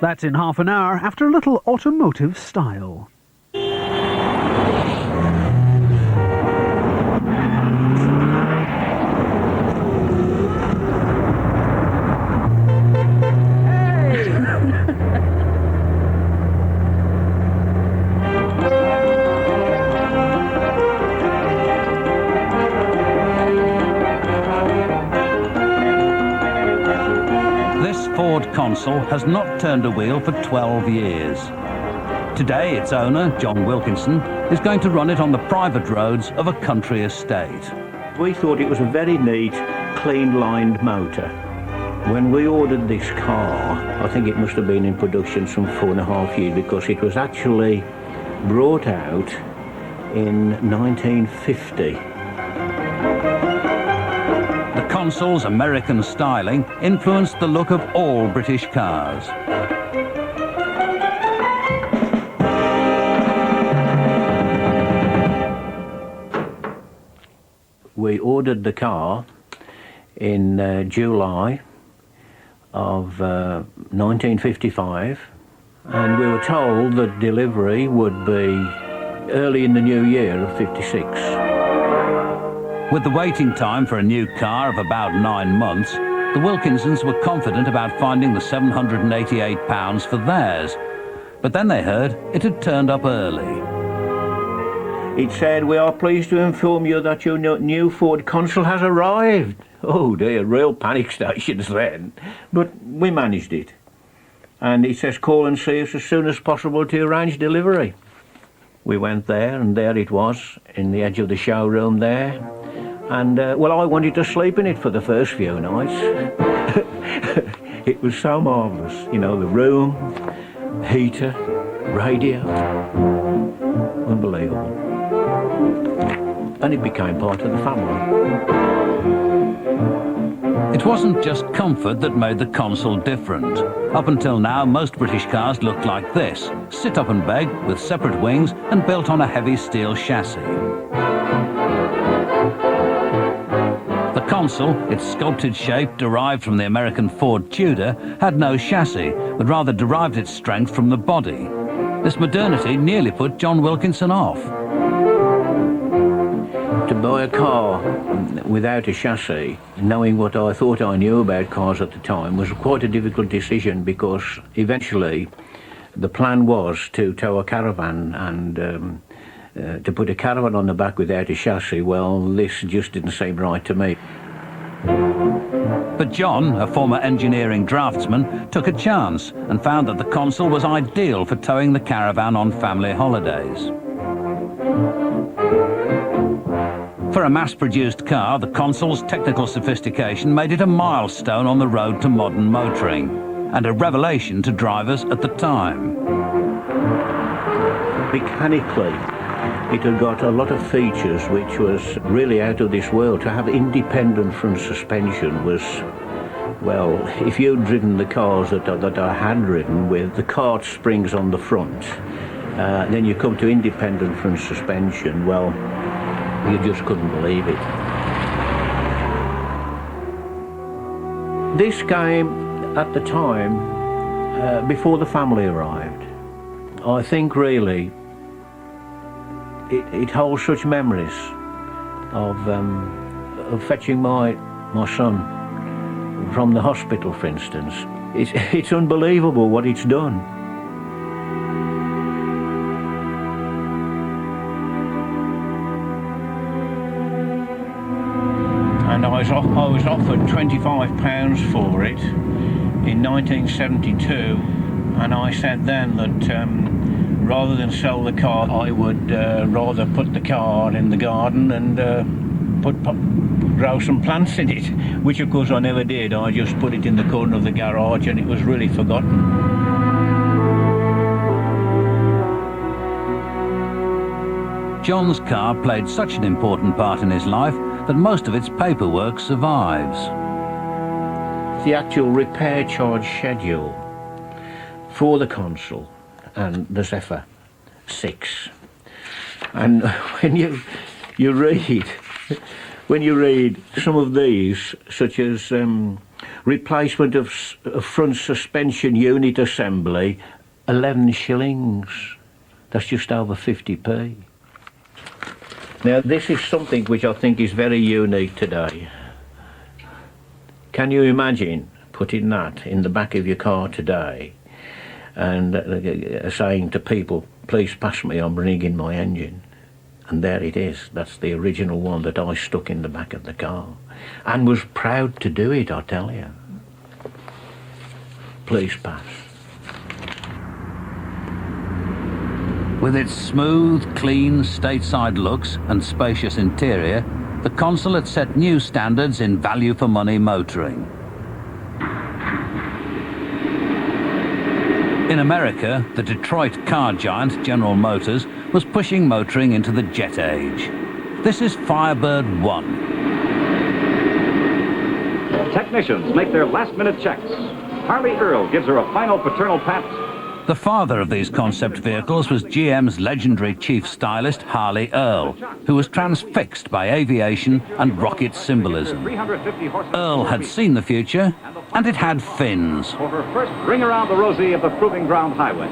That's in half an hour after a little automotive style. Ford Consul has not turned a wheel for 12 years. Today, its owner, John Wilkinson, is going to run it on the private roads of a country estate. We thought it was a very neat, clean-lined motor. When we ordered this car, I think it must have been in production some 4.5 years, because it was actually brought out in 1950. The Consul's American styling influenced the look of all British cars. We ordered the car in July of 1955, and we were told that delivery would be early in the new year of 56. With the waiting time for a new car of about 9 months, the Wilkinsons were confident about finding the £788 for theirs. But then they heard it had turned up early. It said, "We are pleased to inform you that your new Ford Consul has arrived." Oh dear, real panic stations then. But we managed it. And it says, "Call and see us as soon as possible to arrange delivery." We went there, and there it was, in the edge of the showroom there. And, well, I wanted to sleep in it for the first few nights. It was so marvellous. You know, the room, heater, radio. Unbelievable. And it became part of the family. It wasn't just comfort that made the Consul different. Up until now, most British cars looked like this: sit up and beg, with separate wings and built on a heavy steel chassis. The Consul, its sculpted shape derived from the American Ford Tudor, had no chassis, but rather derived its strength from the body. This modernity nearly put John Wilkinson off. To buy a car without a chassis, knowing what I thought I knew about cars at the time, was quite a difficult decision, because eventually the plan was to tow a caravan, and to put a caravan on the back without a chassis, well, this just didn't seem right to me. But John, a former engineering draftsman, took a chance and found that the Consul was ideal for towing the caravan on family holidays. For a mass-produced car, the Consul's technical sophistication made it a milestone on the road to modern motoring, and a revelation to drivers at the time. Mechanically, it had got a lot of features which was really out of this world. To have independent front suspension was, well, if you'd driven the cars that I had driven with the cart springs on the front, then you come to independent front suspension, well, you just couldn't believe it. This came at the time before the family arrived. I think really it holds such memories of fetching my son from the hospital, for instance. It's unbelievable what it's done. And I was offered £25 for it in 1972, and I said then that rather than sell the car, I would rather put the car in the garden and grow some plants in it, which of course I never did. I just put it in the corner of the garage, and it was really forgotten. John's car played such an important part in his life that most of its paperwork survives. The actual repair charge schedule for the Consul and the Zephyr 6. And when you read some of these, such as Replacement of front suspension unit assembly, 11 shillings. That's just over 50p. Now this is something which I think is very unique today. Can you imagine putting that in the back of your car today and saying to people, please pass me, I'm ringing my engine. And there it is. That's the original one that I stuck in the back of the car. And was proud to do it, I tell you. Please pass. With its smooth, clean, stateside looks and spacious interior, the Consul had set new standards in value-for-money motoring. In America, the Detroit car giant General Motors was pushing motoring into the jet age. This is Firebird 1. Technicians make their last-minute checks. Harley Earl gives her a final paternal pat. The father of these concept vehicles was GM's legendary chief stylist, Harley Earl, who was transfixed by aviation and rocket symbolism. Earl had seen the future, and it had fins. For her first ring around the rosy of the Proving Ground Highway.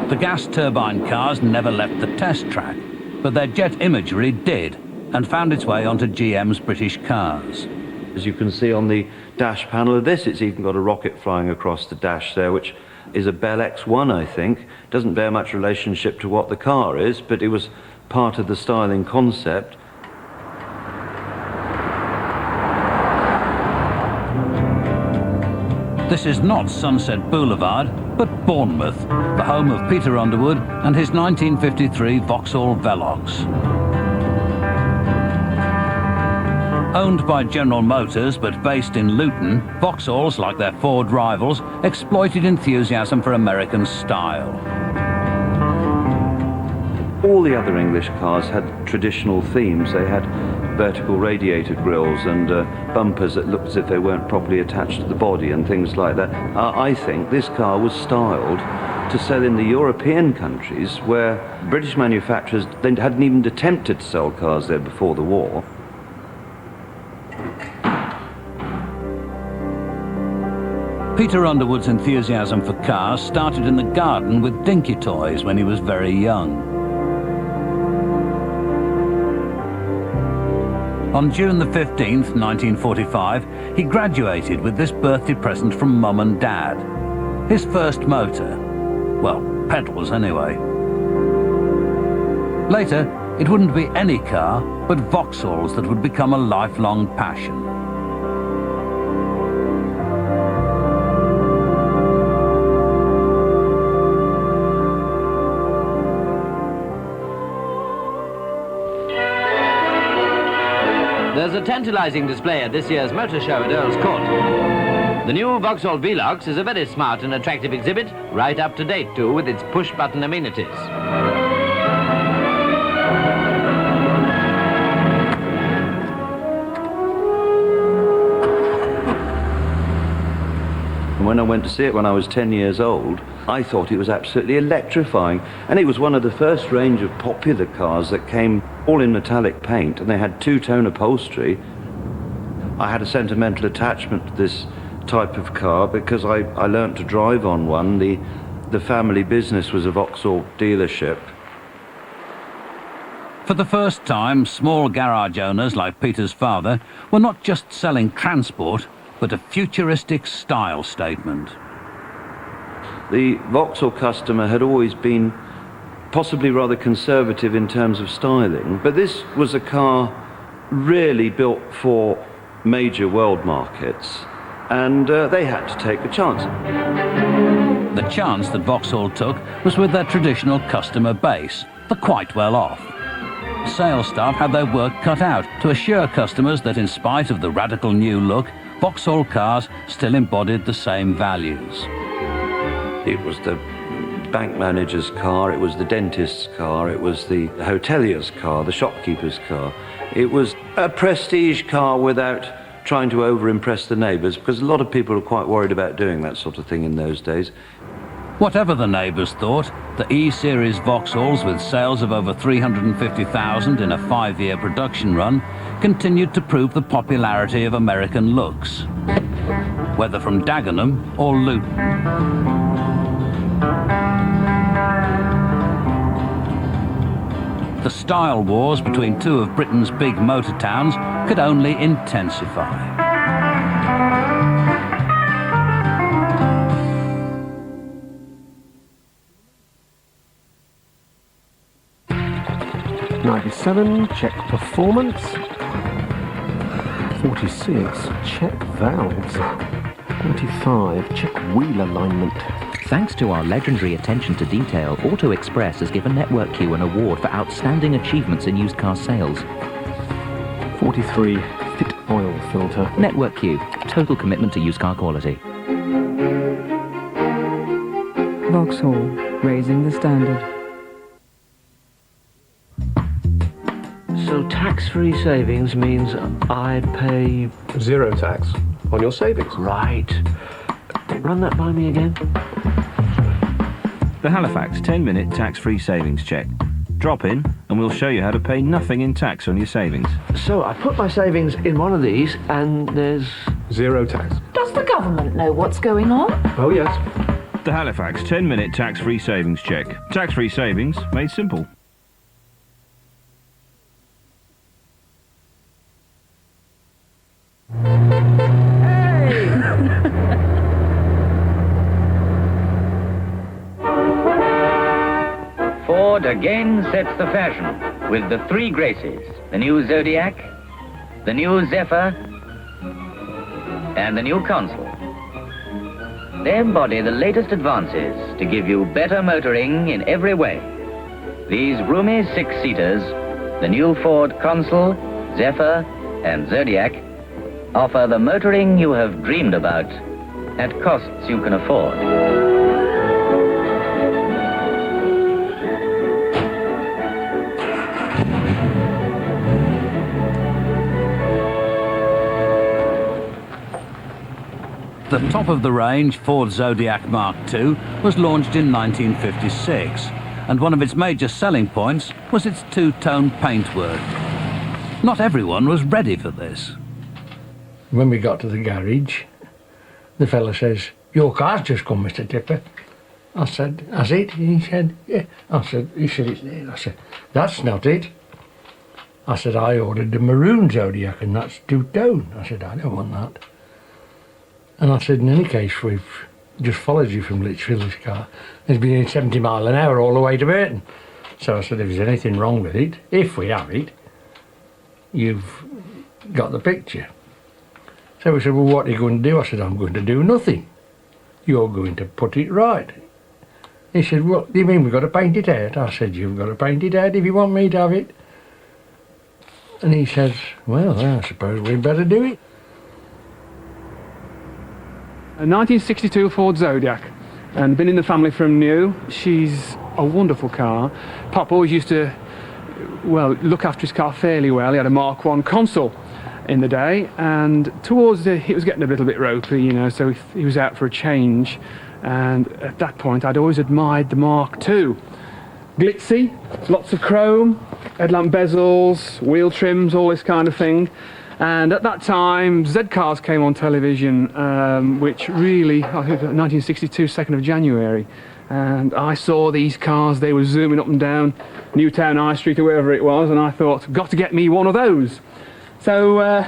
The gas turbine cars never left the test track, but their jet imagery did, and found its way onto GM's British cars. As you can see on the dash panel of this, it's even got a rocket flying across the dash there, which is a Bell X1, I think. Doesn't bear much relationship to what the car is, but it was part of the styling concept. This is not Sunset Boulevard, but Bournemouth, the home of Peter Underwood and his 1953 Vauxhall Velox. Owned by General Motors but based in Luton, Vauxhalls, like their Ford rivals, exploited enthusiasm for American style. All the other English cars had traditional themes. They had vertical radiator grills and bumpers that looked as if they weren't properly attached to the body and things like that. I think this car was styled to sell in the European countries where British manufacturers hadn't even attempted to sell cars there before the war. Peter Underwood's enthusiasm for cars started in the garden with dinky toys when he was very young. On June the 15th, 1945, he graduated with this birthday present from Mum and Dad. His first motor. Well, pedals anyway. Later, it wouldn't be any car, but Vauxhalls that would become a lifelong passion. There's a tantalizing display at this year's motor show at Earl's Court. The new Vauxhall Velox is a very smart and attractive exhibit, right up to date too, with its push-button amenities. When I went to see it when I was 10 years old, I thought it was absolutely electrifying. And it was one of the first range of popular cars that came all in metallic paint, and they had two-tone upholstery. I had a sentimental attachment to this type of car because I learnt to drive on one. The family business was a Vauxhall dealership. For the first time, small garage owners like Peter's father were not just selling transport, but a futuristic style statement. The Vauxhall customer had always been possibly rather conservative in terms of styling, but this was a car really built for major world markets, and they had to take a chance. The chance that Vauxhall took was with their traditional customer base, the quite well off. Sales staff had their work cut out to assure customers that in spite of the radical new look, Vauxhall cars still embodied the same values. It was the bank manager's car, it was the dentist's car, it was the hotelier's car, the shopkeeper's car. It was a prestige car without trying to over-impress the neighbours, because a lot of people were quite worried about doing that sort of thing in those days. Whatever the neighbours thought, the E-Series Vauxhalls, with sales of over 350,000 in a 5-year production run, continued to prove the popularity of American looks. whether from Dagenham or Luton. The style wars between two of Britain's big motor towns could only intensify. '97, check performance. 46, check valves. 25, check wheel alignment. Thanks to our legendary attention to detail, Auto Express has given Network Q an award for outstanding achievements in used car sales. 43, fit oil filter. Network Q, total commitment to used car quality. Vauxhall, raising the standard. So tax-free savings means I pay... Zero tax on your savings. Right. Run that by me again. The Halifax 10-minute tax-free savings check. Drop in and we'll show you how to pay nothing in tax on your savings. So I put my savings in one of these and there's... Zero tax. Does the government know what's going on? Oh, yes. The Halifax 10-minute tax-free savings check. Tax-free savings made simple. Ford again sets the fashion with the three graces, the new Zodiac, the new Zephyr, and the new Consul. They embody the latest advances to give you better motoring in every way. These roomy six-seaters, the new Ford Consul, Zephyr, and Zodiac, offer the motoring you have dreamed about at costs you can afford. The top-of-the-range Ford Zodiac Mk2 was launched in 1956, and one of its major selling points was its two-tone paintwork. Not everyone was ready for this. When we got to the garage, the fella says, "Your car's just come, Mr. Tipper." I said, "Has it?" He said, "Yeah." He said, "It's there." I said, "That's not it." I said, "I ordered the maroon Zodiac and that's two-tone." I said, "I don't want that." And I said, "In any case, we've just followed you from Lichfield, this car. It's been in 70 miles an hour all the way to Burton." So I said, "If there's anything wrong with it, if we have it, you've got the picture." So he said, "Well, what are you going to do?" I said, "I'm going to do nothing. You're going to put it right." He said, "What do you mean we've got to paint it out?" I said, "You've got to paint it out if you want me to have it." And he says, "Well, I suppose we'd better do it." A 1962 Ford Zodiac, and been in the family from new. She's a wonderful car. Pop always used to, well, look after his car fairly well. He had a Mk1 Consul in the day, and towards it was getting a little bit ropey, you know, so he was out for a change. And at that point, I'd always admired the Mk2. Glitzy, lots of chrome, headlamp bezels, wheel trims, all this kind of thing. And at that time, Z Cars came on television, which really, I think 1962, 2nd of January. And I saw these cars, they were zooming up and down Newtown High Street or wherever it was, and I thought, got to get me one of those. So,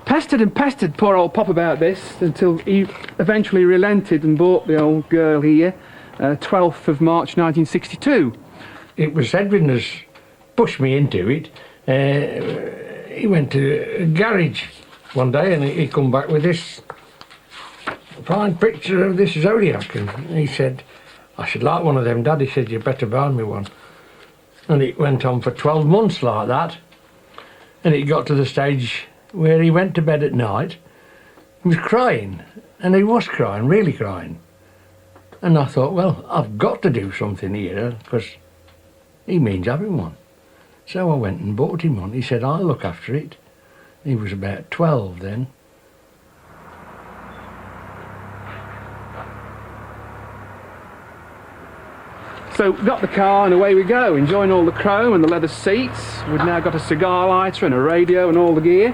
pestered and pestered poor old Pop about this until he eventually relented and bought the old girl here, 12th of March 1962. It was Edwin that's pushed me into it. He went to a garage one day and he come back with this fine picture of this Zodiac, and he said, "I should like one of them, Dad." He said, "You better buy me one." And it went on for 12 months like that, and it got to the stage where he went to bed at night. He was crying, and he was crying, really crying. And I thought, well, I've got to do something here, because he means having one. So I went and bought him one. He said, "I'll look after it." He was about 12 then. So got the car and away we go, enjoying all the chrome and the leather seats. We've now got a cigar lighter and a radio and all the gear.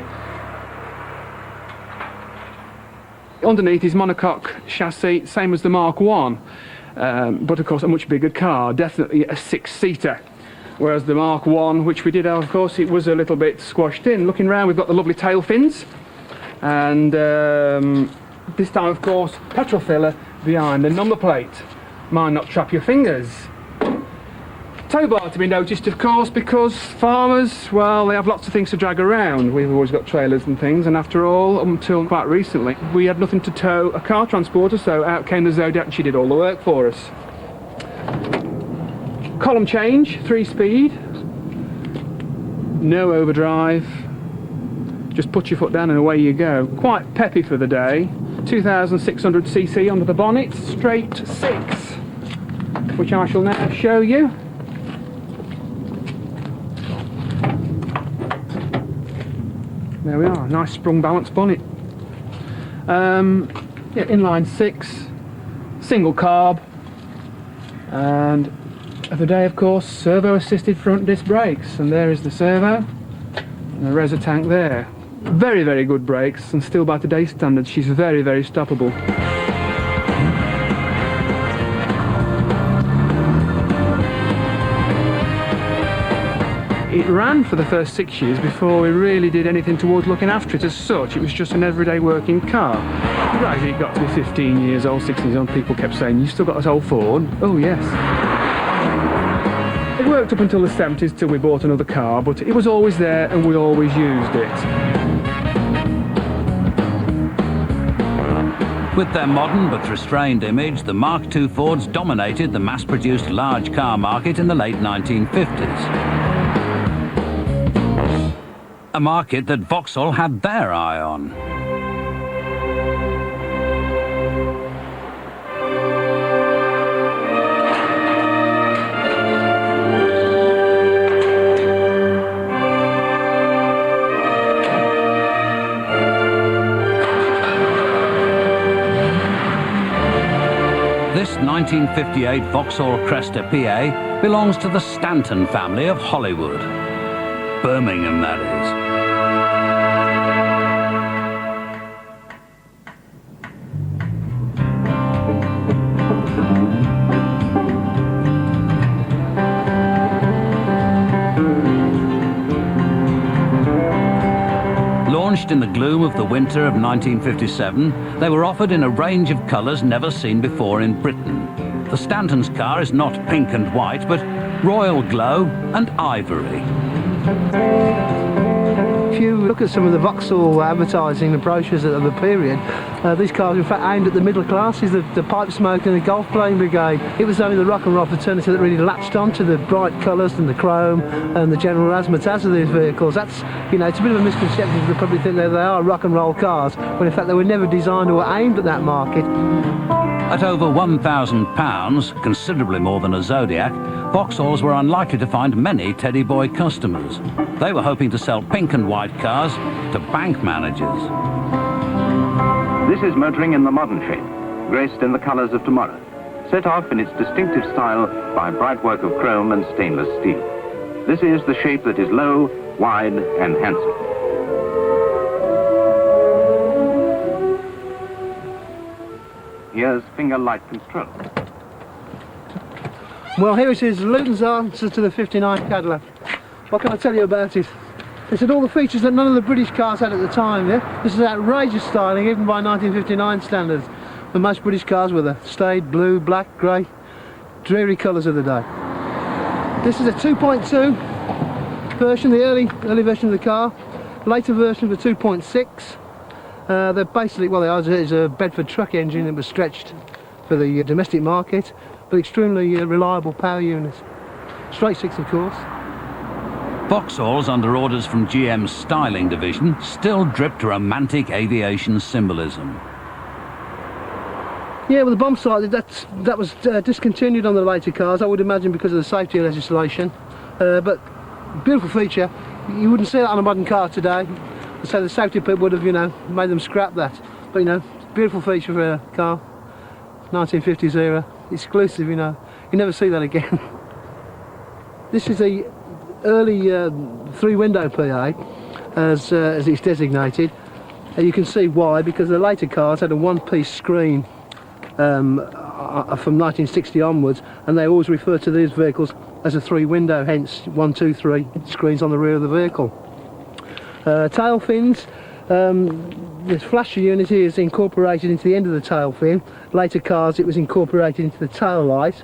Underneath is monocoque chassis, same as the Mk1, but of course a much bigger car, definitely a 6-seater. Whereas the Mk1, which we did have, of course, it was a little bit squashed in. Looking round, we've got the lovely tail fins, and this time, of course, petrol filler behind the number plate. Might not trap your fingers. Tow bar to be noticed, of course, because farmers, well, they have lots of things to drag around. We've always got trailers and things, and after all, until quite recently, we had nothing to tow a car transporter, so out came the Zodiac and she did all the work for us. Column change, 3-speed, no overdrive, just put your foot down and away you go. Quite peppy for the day. 2,600cc under the bonnet, straight 6, which I shall now show you. There we are, nice sprung balance bonnet. Yeah, inline 6, single carb, and of the day, of course, servo assisted front disc brakes, and there is the servo and the reser tank there. Very, very good brakes, and still by today's standards, she's very, very stoppable. It ran for the first 6 years before we really did anything towards looking after it as such. It was just an everyday working car. Gradually it got to be 15 years old, 16 years old, people kept saying, "You still got this old Ford?" Oh yes. It worked up until the 70s till we bought another car, but it was always there and we always used it. With their modern but restrained image, the Mk2 Fords dominated the mass-produced large car market in the late 1950s. A market that Vauxhall had their eye on. This 1958 Vauxhall Cresta PA belongs to the Stanton family of Hollywood. Birmingham, that is. Launched in the gloom of the winter of 1957, they were offered in a range of colours never seen before in Britain. The Stanton's car is not pink and white, but royal glow and ivory. If you look at some of the Vauxhall advertising, the brochures of the period, these cars were in fact aimed at the middle classes, the pipe smoker and the golf playing brigade. It was only the rock and roll fraternity that really latched onto the bright colours and the chrome and the general razzmatazz of these vehicles. That's, you know, it's a bit of a misconception that they probably think that they are rock and roll cars, when in fact they were never designed or aimed at that market. At over £1,000, considerably more than a Zodiac, Vauxhalls were unlikely to find many Teddy Boy customers. They were hoping to sell pink and white cars to bank managers. This is motoring in the modern shape, graced in the colours of tomorrow, set off in its distinctive style by bright work of chrome and stainless steel. This is the shape that is low, wide and handsome. Here's finger light control. Well, here it is, Luton's answer to the 59 Cadillac. What can I tell you about it? It's had all the features that none of the British cars had at the time, yeah? This is outrageous styling, even by 1959 standards. The most British cars were the staid blue, black, grey, dreary colours of the day. This is a 2.2 version, the early version of the car. Later version of the 2.6. They're basically, well, it's a Bedford truck engine that was stretched for the domestic market, but extremely reliable power unit. Straight 6, of course. Vauxhalls, under orders from GM's styling division, still dripped romantic aviation symbolism. Yeah, well, the bomb sight, that was discontinued on the later cars, I would imagine because of the safety legislation. But beautiful feature. You wouldn't see that on a modern car today. So the safety people would have, you know, made them scrap that. But, you know, beautiful feature for a car. 1950s era. Exclusive, you know. You never see that again. This is a early 3-window PA, as it's designated. And you can see why, because the later cars had a one-piece screen from 1960 onwards, and they always refer to these vehicles as a three-window, hence 1, 2, 3 screens on the rear of the vehicle. Tail fins, this flasher unit here is incorporated into the end of the tail fin. Later cars it was incorporated into the tail light.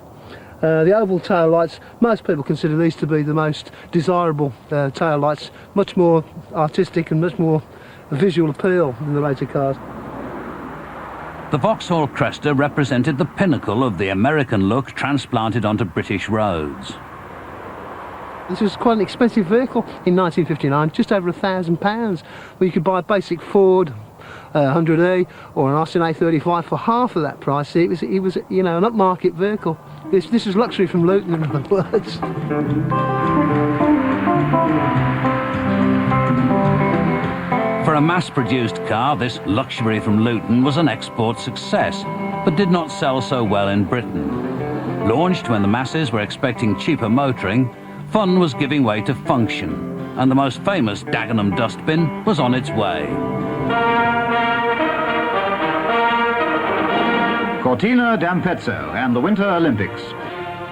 The oval tail lights, most people consider these to be the most desirable tail lights, much more artistic and much more visual appeal than the later cars. The Vauxhall Cresta represented the pinnacle of the American look transplanted onto British roads. This was quite an expensive vehicle in 1959, just over £1,000, where you could buy a basic Ford 100E or an Austin A35 for half of that price. It was you know, an upmarket vehicle. This is luxury from Luton, in other words. For a mass-produced car, this luxury from Luton was an export success, but did not sell so well in Britain. Launched when the masses were expecting cheaper motoring, fun was giving way to function, and the most famous Dagenham dustbin was on its way. Cortina Mk2 and the Winter Olympics.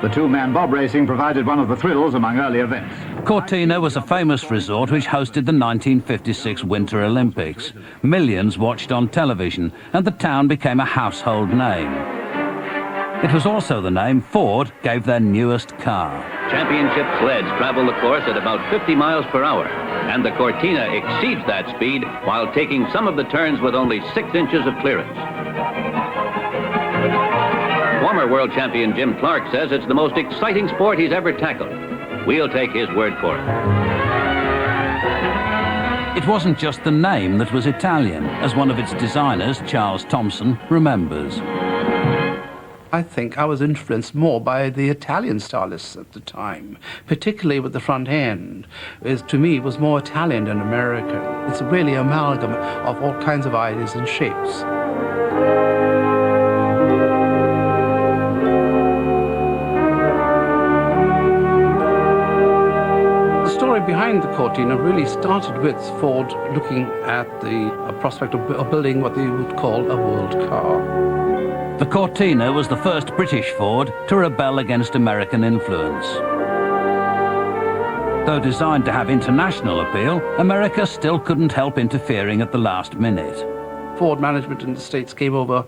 The two-man bob racing provided one of the thrills among early events. Cortina was a famous resort which hosted the 1956 Winter Olympics. Millions watched on television, and the town became a household name. It was also the name Ford gave their newest car. Championship sleds travel the course at about 50 miles per hour, and the Cortina exceeds that speed while taking some of the turns with only 6 inches of clearance. Former world champion Jim Clark says it's the most exciting sport he's ever tackled. We'll take his word for it. It wasn't just the name that was Italian, as one of its designers, Charles Thompson, remembers. I think I was influenced more by the Italian stylists at the time, particularly with the front end. To me, it was more Italian than American. It's really an amalgam of all kinds of ideas and shapes. The story behind the Cortina really started with Ford looking at the prospect of building what they would call a world car. The Cortina was the first British Ford to rebel against American influence. Though designed to have international appeal, America still couldn't help interfering at the last minute. Ford management in the States came over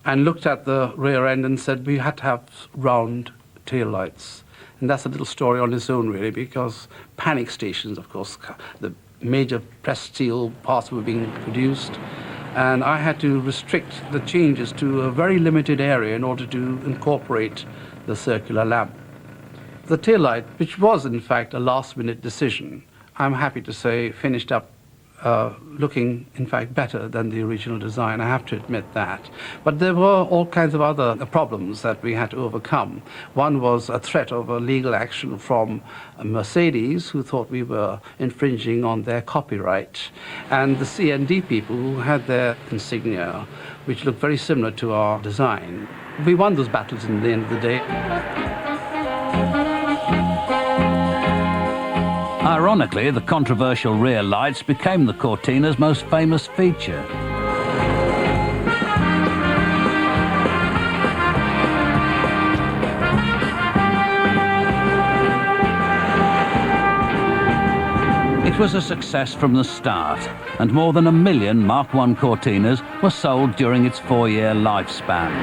and looked at the rear end and said we had to have round tail lights. And that's a little story on its own, really, because panic stations, of course, the major pressed steel parts were being produced, and I had to restrict the changes to a very limited area in order to incorporate the circular lamp. The taillight, which was in fact a last-minute decision, I'm happy to say finished up looking in fact better than the original design. I have to admit that. But there were all kinds of other problems that we had to overcome. One was a threat of a legal action from Mercedes, who thought we were infringing on their copyright, and the C&D people who had their insignia, which looked very similar to our design. We won those battles in the end of the day. Ironically, the controversial rear lights became the Cortina's most famous feature. It was a success from the start, and more than 1 million Mark I Cortinas were sold during its 4-year lifespan.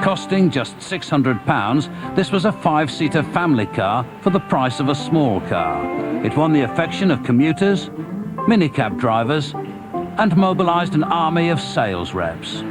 Costing just £600, this was a 5-seater family car for the price of a small car. It won the affection of commuters, minicab drivers, and mobilised an army of sales reps.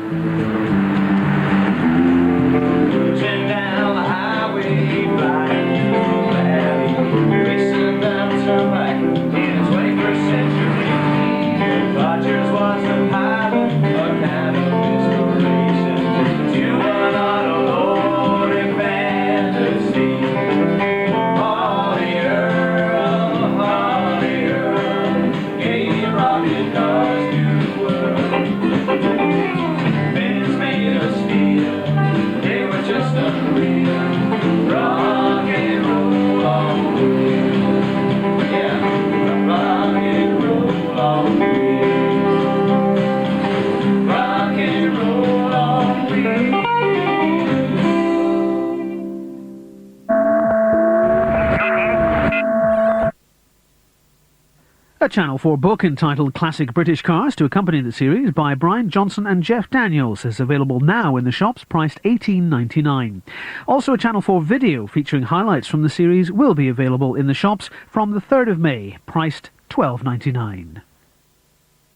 A Channel 4 book entitled Classic British Cars to accompany the series by Brian Johnson and Jeff Daniels is available now in the shops, priced $18.99. Also, a Channel 4 video featuring highlights from the series will be available in the shops from the 3rd of May, priced $12.99.